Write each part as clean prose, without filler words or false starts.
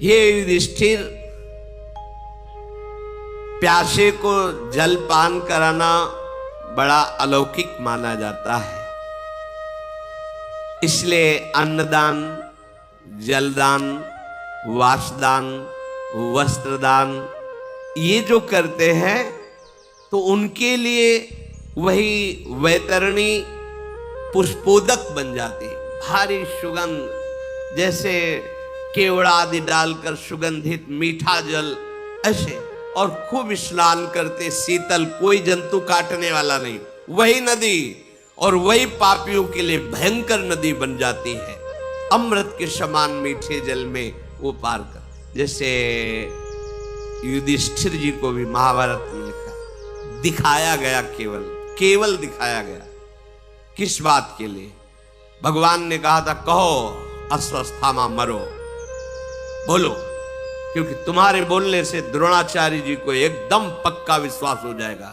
हे युधिष्ठिर, प्यासे को जल पान कराना बड़ा अलौकिक माना जाता है, इसलिए अन्नदान, जलदान, वासदान, वस्त्रदान ये जो करते हैं तो उनके लिए वही वैतरणी पुष्पोदक बन जाती है। भारी सुगंध, जैसे केवड़ा आदि डालकर सुगंधित मीठा जल ऐसे, और खूब स्नान करते, शीतल, कोई जंतु काटने वाला नहीं, वही नदी, और वही पापियों के लिए भयंकर नदी बन जाती है। अमृत के समान मीठे जल में वो पार कर, जैसे युधिष्ठिर जी को भी महाभारत में लिखा, दिखाया गया, केवल दिखाया गया। किस बात के लिए? भगवान ने कहा था कहो अश्वत्थामा मरो, बोलो, क्योंकि तुम्हारे बोलने से द्रोणाचार्य जी को एकदम पक्का विश्वास हो जाएगा।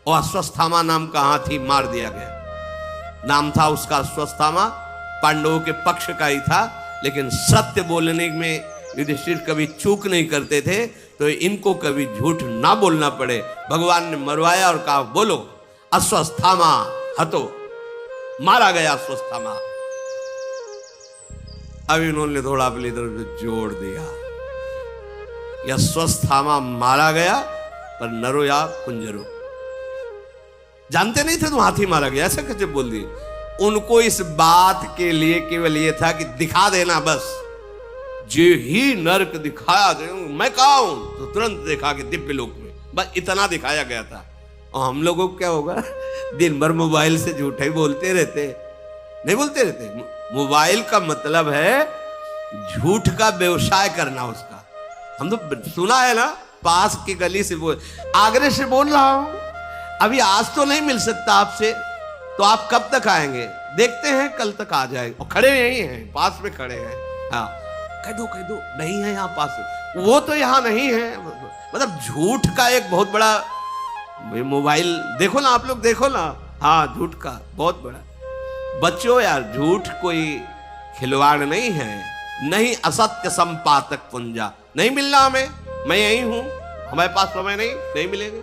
और अश्वत्थामा नाम का हाथी मार दिया गया। नाम था उसका अश्वत्थामा, पांडवों के पक्ष का ही था, लेकिन सत्य बोलने में युधिष्ठिर कभी चूक नहीं करते थे, तो इनको कभी झूठ ना बोलना पड़े। भगवान ने मरवाया और कहा बोलो अश्वत्थामा हतो, मारा गया अश्वत्थामा। अब इन्होंने थोड़ा अपनी तरफ से जोड़ दिया, यह अश्वत्थामा मारा गया, पर नरो या कुंजरो। जानते नहीं थे तुम हाथी मारा गया, ऐसा कैसे बोल दिए? उनको इस बात के लिए केवल यह था कि दिखा देना बस, जो ही नरक दिखाया मैं कहा हूं, तो तुरंत देखा कि दिव्य लोक में, बस इतना दिखाया गया था। और हम लोगों को क्या होगा, दिन भर मोबाइल से झूठे ही बोलते रहते, नहीं बोलते रहते। मोबाइल का मतलब है झूठ का व्यवसाय करना उसका। हम तो सुना है ना, पास की गली से बोल, आगरे से बोल रहा हूं, अभी आज तो नहीं मिल सकता आपसे, तो आप कब तक आएंगे? देखते हैं कल तक आ जाएंगे। और खड़े यही हैं, पास में खड़े हैं। हाँ, कह दो नहीं है यहाँ पास में, वो तो यहाँ नहीं है। मतलब झूठ का एक बहुत बड़ा, मोबाइल देखो ना आप लोग, देखो ना, हाँ झूठ का बहुत बड़ा। बच्चों यार, झूठ कोई खिलवाड़ नहीं है, नहीं असत्य संपातक पुंजा, नहीं मिलना हमें, मैं यही हूं, हमारे पास समय नहीं मिलेंगे।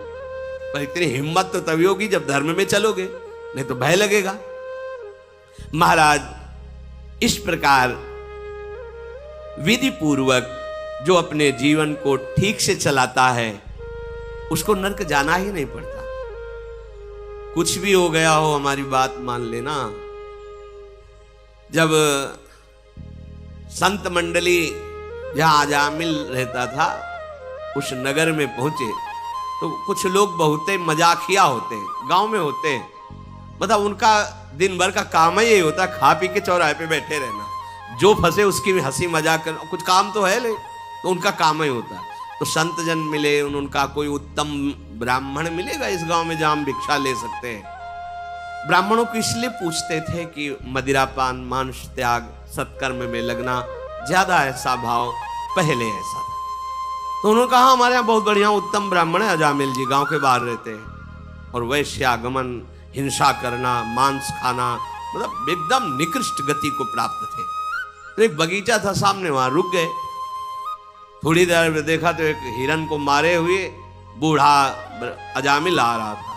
पर इतनी हिम्मत तो तभी होगी जब धर्म में चलोगे, नहीं तो भय लगेगा। महाराज, इस प्रकार विधि पूर्वक जो अपने जीवन को ठीक से चलाता है उसको नरक जाना ही नहीं पड़ता। कुछ भी हो गया हो, हमारी बात मान लेना। जब संत मंडली जहां अजामिल रहता था उस नगर में पहुंचे, तो कुछ लोग बहुत मजाकिया होते हैं, गांव में होते हैं, मतलब उनका दिन भर का काम ही यही होता है, खा पी के चौराहे पे बैठे रहना, जो फंसे उसकी भी हंसी मजाक करना, कुछ काम तो है नहीं, तो उनका काम ही होता है। तो संत जन मिले, उनका कोई उत्तम ब्राह्मण मिलेगा इस गांव में जहां हम भिक्षा ले सकते हैं। ब्राह्मणों को इसलिए पूछते थे कि मदिरापान, मांस त्याग, सत्कर्म में लगना, ज्यादा ऐसा भाव पहले ऐसा था। तो उन्होंने कहा हमारे यहाँ बहुत बढ़िया उत्तम ब्राह्मण है अजामिल जी, गांव के बाहर रहते हैं, और वैश्यागमन, हिंसा करना, मांस खाना, मतलब एकदम निकृष्ट गति को प्राप्त थे। तो एक बगीचा था सामने, वहां रुक गए। थोड़ी देर में देखा तो एक हिरन को मारे हुए बूढ़ा अजामिल आ रहा था।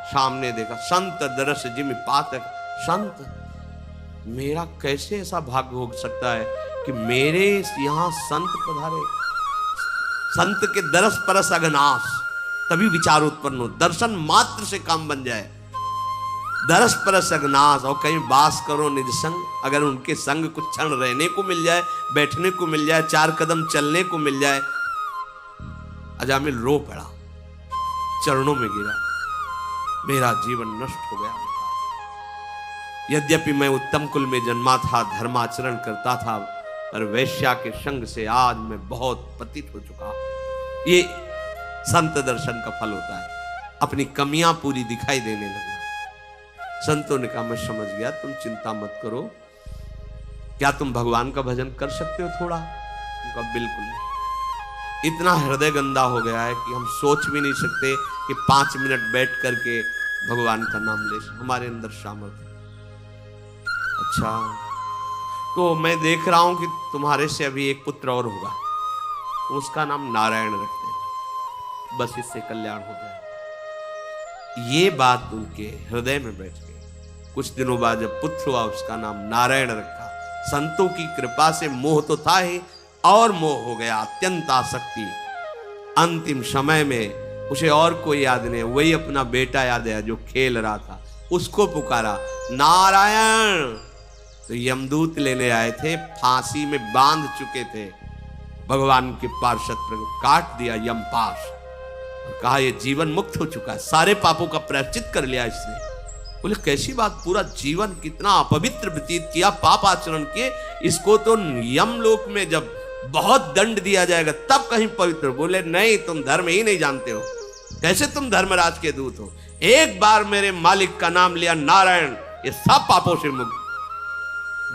सामने देखा, संत दरस जिम पातक, संत मेरा कैसे ऐसा भाग्य हो सकता है कि मेरे यहां संत पधारे। संत के दरस परस अगनाश, तभी विचार उत्पन्न हो, दर्शन मात्र से काम बन जाए। दरस परस अगनाश, और कहीं वास करो निज संग, अगर उनके संग कुछ क्षण रहने को मिल जाए, बैठने को मिल जाए, 4 कदम चलने को मिल जाए। अजामिल रो पड़ा, चरणों में गिरा, मेरा जीवन नष्ट हो गया। यद्यपि मैं उत्तम कुल में जन्मा था, धर्माचरण करता था, पर वैश्या के संग से आज मैं बहुत पतित हो चुका। ये संत दर्शन का फल होता है, अपनी कमियां पूरी दिखाई देने लगना। संतों ने कहा मैं समझ गया, तुम चिंता मत करो, क्या तुम भगवान का भजन कर सकते हो थोड़ा? उनका बिल्कुल नहीं, इतना हृदय गंदा हो गया है कि हम सोच भी नहीं सकते कि 5 मिनट बैठ करके भगवान का नाम ले, हमारे अंदर सामर्थ्य। अच्छा, तो मैं देख रहा हूं कि तुम्हारे से अभी एक पुत्र और होगा, तो उसका नाम नारायण रख देना, बस इससे कल्याण हो जाए। ये बात उनके हृदय में बैठ गई। कुछ दिनों बाद जब पुत्र हुआ, उसका नाम नारायण रखा। संतों की कृपा से मोह तो था ही, और मोह हो गया, अत्यंत आसक्ति। अंतिम समय में उसे और कोई याद नहीं, वही अपना बेटा याद है जो खेल रहा था, उसको पुकारा नारायण। तो यमदूत लेने आए थे, फांसी में बांध चुके थे, भगवान के पार्षद पर काट दिया यमपाश, और कहा ये जीवन मुक्त हो चुका है, सारे पापों का प्रायश्चित कर लिया इसने। बोले कैसी बात, पूरा जीवन कितना अपवित्र व्यतीत किया, पाप आचरण किए, इसको तो यमलोक में जब बहुत दंड दिया जाएगा तब कहीं पवित्र। बोले नहीं, तुम धर्म ही नहीं जानते हो, कैसे तुम धर्मराज के दूत हो। एक बार मेरे मालिक का नाम लिया नारायण, ये सब पापों से मुक्त।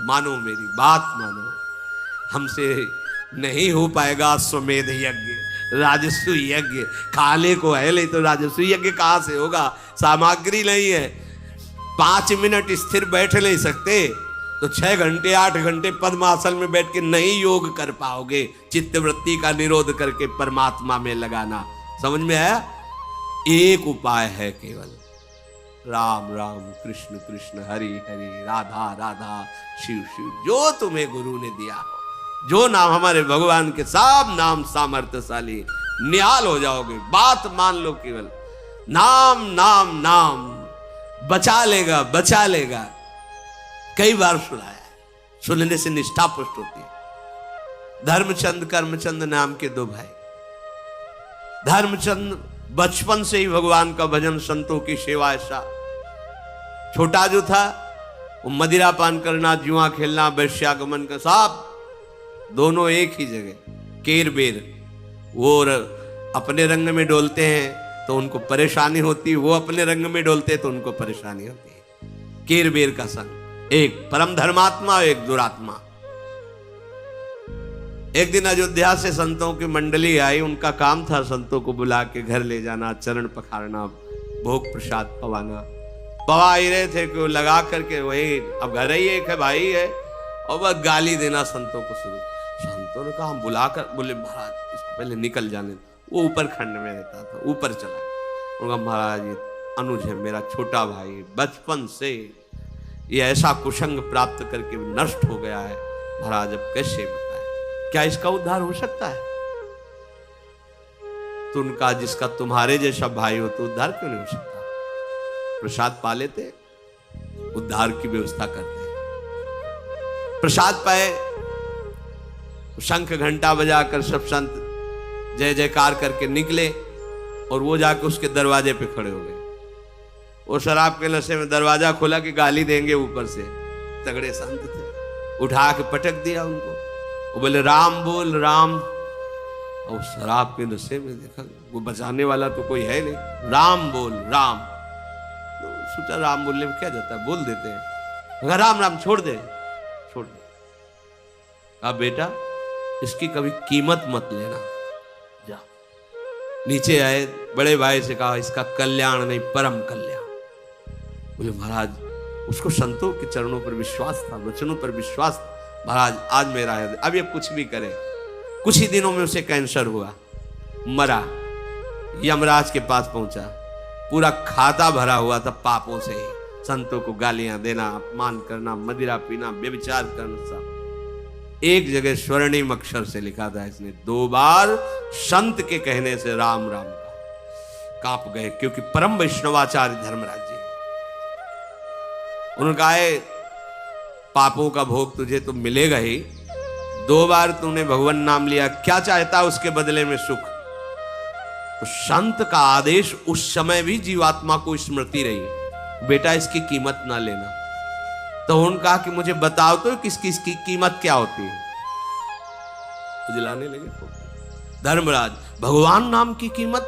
मानो मेरी बात मानो, हमसे नहीं हो पाएगा अश्वमेध यज्ञ, राजस्व यज्ञ। खाने को है नहीं तो राजस्व यज्ञ कहां से होगा, सामग्री नहीं है। 5 मिनट स्थिर बैठ नहीं सकते तो 6 घंटे 8 घंटे पद्मासन में बैठ के नहीं योग कर पाओगे। चित्तवृत्ति का निरोध करके परमात्मा में लगाना, समझ में आया। एक उपाय है केवल, राम राम कृष्ण कृष्ण हरि हरि राधा राधा शिव शिव, जो तुम्हें गुरु ने दिया हो, जो नाम हमारे भगवान के सब नाम सामर्थ्यशाली, निहाल हो जाओगे। बात मान लो, केवल नाम नाम नाम बचा लेगा, बचा लेगा। कई बार सुना है, सुनने से निष्ठा पुष्ट होती है। धर्मचंद कर्मचंद नाम के 2 भाई। धर्मचंद बचपन से ही भगवान का भजन, संतों की सेवा, ऐसा छोटा जो था वो मदिरा पान करना, जुआ खेलना, वैश्यागमन का, सब दोनों एक ही जगह। केर बेर, वो अपने रंग में डोलते हैं तो उनको परेशानी होती है, वो अपने रंग में डोलते तो उनको परेशानी होती है। केर बेर का संग, एक परम धर्मात्मा, एक दुरात्मा। एक दिन अयोध्या से संतों की मंडली आई, उनका काम था संतों को बुला के घर ले जाना, चरण पखारना, भोग प्रसाद पवाना। पवा ही रहे थे कि वो लगा करके वही, अब घर ही एक है, भाई है, और वह गाली देना संतों को शुरू। संतों ने कहा हम बुला कर, बोले महाराज इसको पहले निकल जाने। वो ऊपर खंड में रहता था, ऊपर चला। उनका महाराज ये अनुज है, मेरा छोटा भाई, बचपन से ये ऐसा कुसंग प्राप्त करके नष्ट हो गया है, महाराज अब कैसे बताएं, क्या इसका उद्धार हो सकता है। तो उनका जिसका तुम्हारे जैसा भाई हो तो उद्धार क्यों नहीं हो सकता। प्रसाद पा लेते, उद्धार की व्यवस्था करते। प्रसाद पाए, शंख घंटा बजाकर सब संत जय जयकार करके निकले, और वो जाके उसके दरवाजे पे खड़े हो गए। वो शराब के नशे में दरवाजा खोला कि गाली देंगे ऊपर से, तगड़े संत थे, उठा के पटक दिया उनको। वो बोले राम बोल राम, और शराब के नशे में देखा वो बचाने वाला तो कोई है नहीं, राम बोल राम। तो सोचा राम बोलने में क्या जाता है, बोल देते हैं। अगर राम राम छोड़ दे, छोड़ दे। कहा बेटा इसकी कभी कीमत मत लेना, जा। नीचे आए, बड़े भाई से कहा इसका कल्याण नहीं परम कल्याण। बोले महाराज उसको संतों के चरणों पर विश्वास था, वचनों पर विश्वास था। महाराज आज मेरा है, अब ये कुछ भी करे। कुछ ही दिनों में उसे कैंसर हुआ, मरा। यमराज के पास पहुंचा, पूरा खाता भरा हुआ था पापों से ही। संतों को गालियां देना, अपमान करना, मदिरा पीना, व्यभिचार करना, सब एक जगह स्वर्णिम अक्षर से लिखा था इसने। 2 बार संत के कहने से राम राम का कांप गए, क्योंकि परम वैष्णवाचार्य धर्मराज जी उन्होंने कहा पापों का भोग तुझे तो मिलेगा ही, 2 बार तूने भगवान नाम लिया, क्या चाहता उसके बदले में सुख। तो संत का आदेश उस समय भी जीवात्मा को स्मृति रही, बेटा इसकी कीमत ना लेना। तो उन्होंने कहा कि मुझे बताओ तो किसकी कीमत क्या होती है। दिलाने लगे धर्मराज, भगवान नाम की कीमत,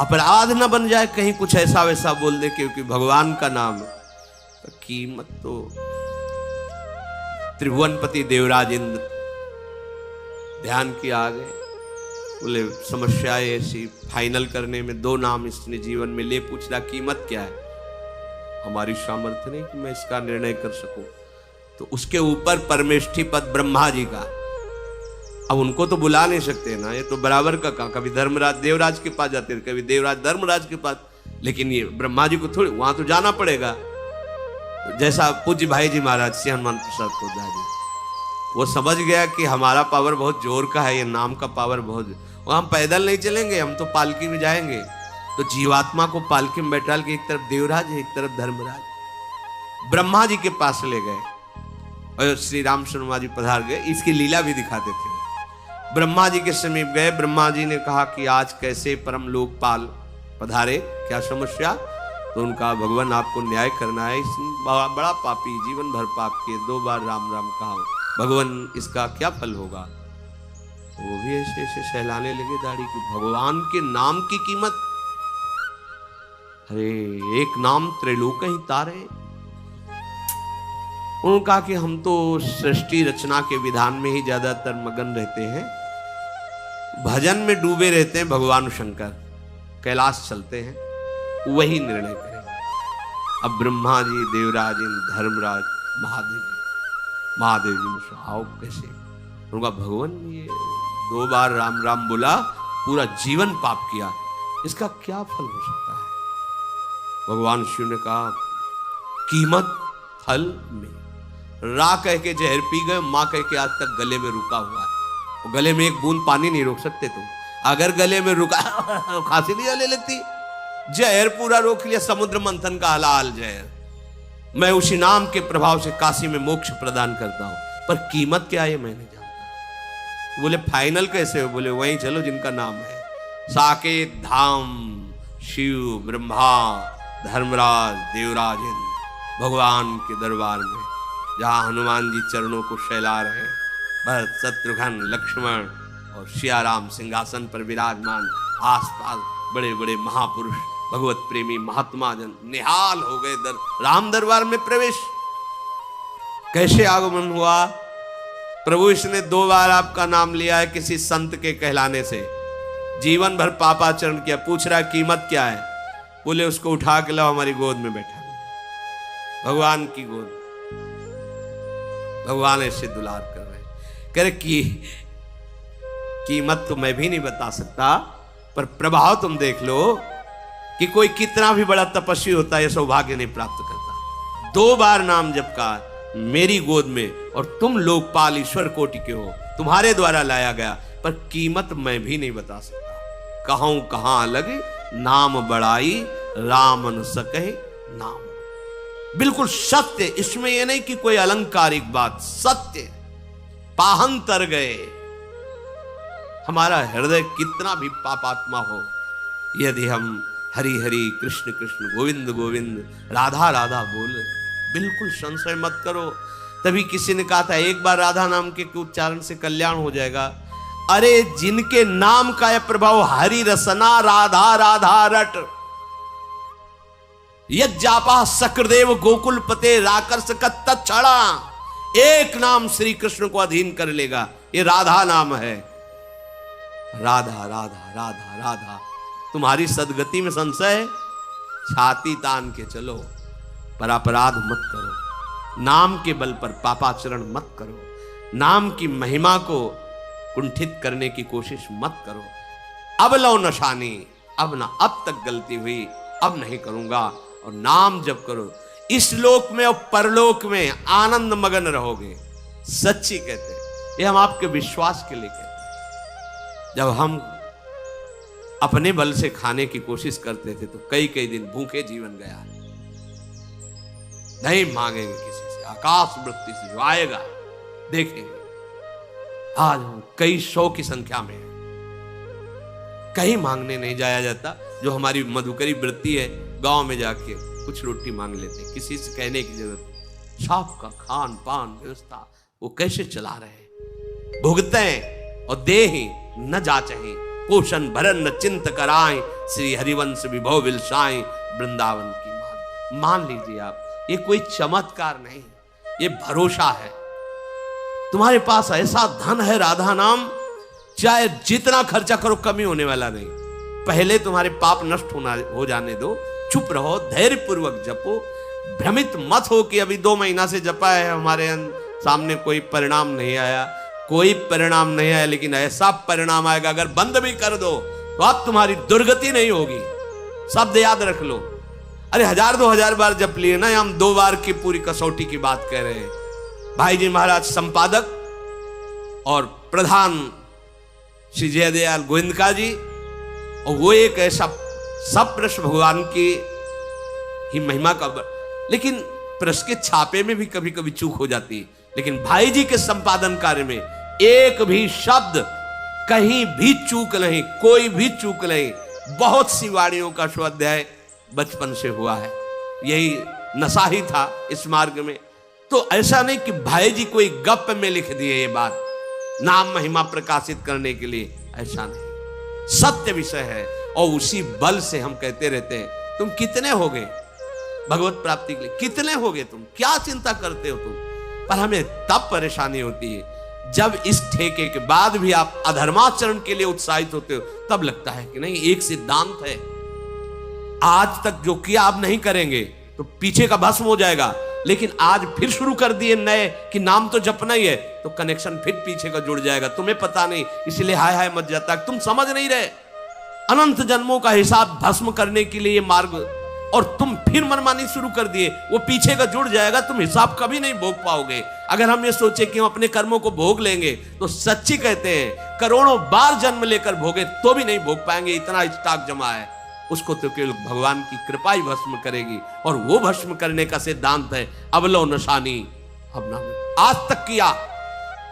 अपराध न बन जाए कहीं कुछ ऐसा वैसा बोल दे, क्योंकि भगवान का नाम तो कीमत तो। त्रिभुवनपति देवराज इंद्र ध्यान किया आगे, बोले समस्या ऐसी, फाइनल करने में 2 नाम इसने जीवन में ले, पूछ रहा कीमत क्या है। हमारी सामर्थ्य नहीं कि मैं इसका निर्णय कर सकूं। तो उसके ऊपर परमेष्ठी पद ब्रह्मा जी का। अब उनको तो बुला नहीं सकते ना, ये तो बराबर का काम, कभी धर्मराज देवराज के पास जाते हैं, कभी देवराज धर्मराज के पास, लेकिन ये ब्रह्मा जी को थोड़ी वहां तो जाना पड़ेगा। जैसा पूज्य भाई जी महाराज श्री हनुमान प्रसाद पोद्दार जी, वो समझ गया कि हमारा पावर बहुत जोर का है, ये नाम का पावर बहुत, हम पैदल नहीं चलेंगे, हम तो पालकी में जाएंगे। तो जीवात्मा को पालकी में बैठा के एक तरफ देवराज है, एक तरफ धर्मराज, ब्रह्मा जी के पास ले गए और श्री राम शर्मा जी पधार गए। इसकी लीला भी दिखाते थे। ब्रह्मा जी के समीप गए, ब्रह्मा जी ने कहा कि आज कैसे परम लोकपाल पधारे, क्या समस्या? तो उनका भगवान आपको न्याय करना है, इसने बड़ा पापी, जीवन भर पाप किए, 2 बार राम राम कहा, भगवान इसका क्या फल होगा? तो वो भी ऐसे ऐसे सहलाने लगे दाढ़ी की, भगवान के नाम की कीमत, अरे एक नाम त्रैलोक ही तारे। उन्होंने कहा कि हम तो सृष्टि रचना के विधान में ही ज्यादातर मगन रहते हैं, भजन में डूबे रहते हैं। भगवान शंकर कैलाश चलते हैं, वही निर्णय करेंगे। अब ब्रह्मा जी, देवराज, धर्मराज, महादेव जी में आओ कैसे? उनका भगवान ये 2 बार राम राम बोला, पूरा जीवन पाप किया, इसका क्या फल हो सकता है? भगवान शिव ने कहा कीमत फल में। रा कह के जहर पी गए, मां कह के आज तक गले में रुका हुआ है। वो गले में एक बूंद पानी नहीं रोक सकते तुम, अगर गले में रुका खांसी नहीं आने लगती। जहर पूरा रोक लिया, समुद्र मंथन का हलाल जहर। मैं उसी नाम के प्रभाव से काशी में मोक्ष प्रदान करता हूं, पर कीमत क्या है मैं नहीं जानता। बोले फाइनल कैसे हो? बोले वहीं चलो जिनका नाम है साकेत धाम, शिव, ब्रह्मा, धर्मराज, देवराज, भगवान के दरबार में, जहां हनुमान जी चरणों को शैला रहे, भरत, शत्रुघ्न, लक्ष्मण और सियाराम सिंहासन पर विराजमान, आसपास बड़े बड़े महापुरुष, भगवत प्रेमी महात्मा जन निहाल हो गए राम दरबार में प्रवेश। कैसे आगमन हुआ? प्रभु इसने 2 बार आपका नाम लिया है किसी संत के कहलाने से, जीवन भर पापाचरण किया, पूछ रहा कीमत क्या है? बोले उसको उठा के लाओ, हमारी गोद में बैठा, भगवान की गोद। भगवान ऐसे दुलार कर रहे, कह रहे कि कीमत तो मैं भी नहीं बता सकता, पर प्रभाव तुम देख लो कि कोई कितना भी बड़ा तपस्वी होता है, सौभाग्य नहीं प्राप्त करता। 2 बार नाम जप का मेरी गोद में, और तुम लोकपाल ईश्वर कोटि के हो, तुम्हारे द्वारा लाया गया, पर कीमत मैं भी नहीं बता सकता। कहूं कहां अलग नाम बड़ाई, राम न सके नाम। बिल्कुल सत्य, इसमें यह नहीं कि कोई अलंकारिक बात, सत्य। पाहन तर गए, हमारा हृदय कितना भी पापात्मा हो, यदि हम हरि हरि कृष्ण कृष्ण गोविंद गोविंद राधा राधा बोल रहे, बिल्कुल संशय मत करो। तभी किसी ने कहा था एक बार राधा नाम के उच्चारण से कल्याण हो जाएगा। अरे जिनके नाम का यह प्रभाव, हरि रसना राधा राधा रट, यज्जापा सक्र गोकुल पते राकर्ष तत्क्षणा, एक नाम श्री कृष्ण को अधीन कर लेगा। ये राधा नाम है, राधा राधा राधा राधा। तुम्हारी सदगति में संशय है, छाती तान के चलो, पर अपराध मत करो, नाम के बल पर पापाचरण मत करो, नाम की महिमा को कुंठित करने की कोशिश मत करो। अब लो नशानी, अब ना, अब तक गलती हुई, अब नहीं करूंगा, और नाम जप करो। इस लोक में और परलोक में आनंद मगन रहोगे। सच्ची कहते हैं, ये हम आपके विश्वास के लिए कहते हैं। जब हम अपने बल से खाने की कोशिश करते थे तो कई कई दिन भूखे जीवन गया। नहीं मांगेंगे किसी से, आकाश वृत्ति से जो आएगा देखेंगे। आज हम कई 100 की संख्या में है, कहीं मांगने नहीं जाया जाता। जो हमारी मधुकरी वृत्ति है, गांव में जाके कुछ रोटी मांग लेते, किसी से कहने की जरूरत नहीं। सबका खान पान व्यवस्था वो कैसे चला रहे, भुगते और दे ही न जाचहि, पोषण भरन न चिंत कराए, श्री हरिवंश विभव विलसाए, वृंदावन की मान लीजिए आप, ये कोई चमत्कार नहीं, ये भरोसा है। तुम्हारे पास ऐसा धन है, राधा नाम, चाहे जितना खर्चा करो कमी होने वाला नहीं। पहले तुम्हारे पाप नष्ट हो जाने दो, चुप रहो, धैर्य पूर्वक जपो, भ्रमित मत हो कि अभी 2 महीना से जपा है, हमारे सामने कोई परिणाम नहीं आया। कोई परिणाम नहीं आया, लेकिन ऐसा परिणाम आएगा अगर बंद भी कर दो तो अब तुम्हारी दुर्गति नहीं होगी। शब्द याद रख लो। अरे 1000-2000 बार जप लिए ना, हम 2 बार की पूरी कसौटी की बात कह रहे हैं। भाई जी महाराज संपादक और प्रधान श्री जयदयाल गोविंदका जी, और वो एक ऐसा सब प्रश्न भगवान की ही महिमा का, लेकिन प्रश्न के छापे में भी कभी कभी चूक हो जाती है। लेकिन भाई जी के संपादन कार्य में एक भी शब्द कहीं भी चूक नहीं, कोई भी चूक नहीं। बहुत सी वाणियों का स्वाध्याय बचपन से हुआ है, यही नशा ही था इस मार्ग में। तो ऐसा नहीं कि भाई जी कोई गप में लिख दिए ये बात नाम महिमा प्रकाशित करने के लिए, ऐसा नहीं, सत्य विषय है। और उसी बल से हम कहते रहते हैं, तुम कितने हो गए भगवत प्राप्ति के लिए, कितने हो गए तुम, क्या चिंता करते हो तुम। पर हमें तब परेशानी होती है जब इस ठेके के बाद भी आप अधर्माचरण के लिए उत्साहित होते हो, तब लगता है कि नहीं, एक सिद्धांत है, आज तक जो किया आप नहीं करेंगे तो पीछे का भस्म हो जाएगा। लेकिन आज फिर शुरू कर दिए नए कि नाम तो जपना ही है, तो कनेक्शन फिर पीछे का जुड़ जाएगा। तुम्हें पता नहीं, इसलिए हाय हाय मत जाता, तुम समझ नहीं रहे। अनंत जन्मों का हिसाब भस्म करने के लिए मार्ग, और तुम फिर मनमानी शुरू कर दिए, वो पीछे का जुड़ जाएगा, तुम हिसाब कभी नहीं भोग पाओगे। अगर हम ये सोचे कि हम अपने कर्मों को भोग लेंगे, तो सच्ची कहते हैं करोड़ों बार जन्म लेकर भोगे तो भी नहीं भोग पाएंगे, इतना स्टॉक जमा है। उसको तो केवल भगवान की कृपा ही भस्म करेगी, और वो भस्म करने का सिद्धांत है अवलो नशानी। अब ना, आज तक किया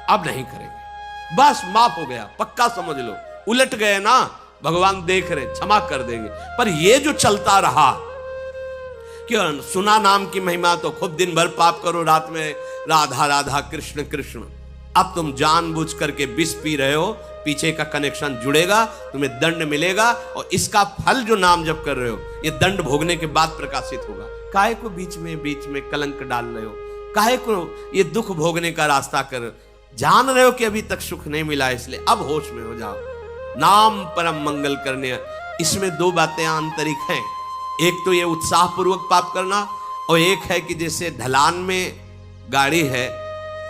अब नहीं करेंगे, बस माफ हो गया, पक्का समझ लो। उलट गए ना, भगवान देख रहे, क्षमा कर देंगे। पर ये जो चलता रहा कि सुना नाम की महिमा तो खूब दिन भर पाप करो, रात में राधा राधा कृष्ण कृष्ण, अब तुम जानबूझ करके विष पी रहे हो, पीछे का कनेक्शन जुड़ेगा, तुम्हें दंड मिलेगा, और इसका फल जो नाम जप कर रहे हो ये दंड भोगने के बाद प्रकाशित होगा। काहे को बीच में कलंक डाल रहे हो, काहे को ये दुख भोगने का रास्ता कर रहे हो? जान रहे हो कि अभी तक सुख नहीं मिला, इसलिए अब होश में हो जाओ। नाम परम मंगल करने, इसमें 2 बातें आंतरिक हैं। एक तो ये उत्साह पूर्वक पाप करना, और एक है कि जैसे ढलान में गाड़ी है,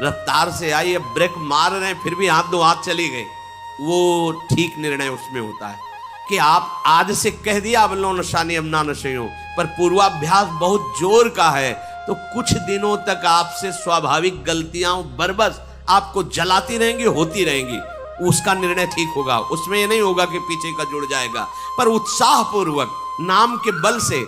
रफ्तार से आई, अब ब्रेक मार रहे हैं फिर भी हाथ 2 हाथ चली गई, वो ठीक निर्णय उसमें होता है कि आप आज से कह दिया अब लो नशानी अब ना नशे हो, पर पूर्वाभ्यास बहुत जोर का है, तो कुछ दिनों तक आपसे स्वाभाविक गलतियां बरबस आपको जलाती रहेंगी, होती रहेंगी। उसका निर्णय ठीक होगा, उसमें ये नहीं होगा कि पीछे का जुड़ जाएगा। पर उत्साह पूर्वक नाम के बल से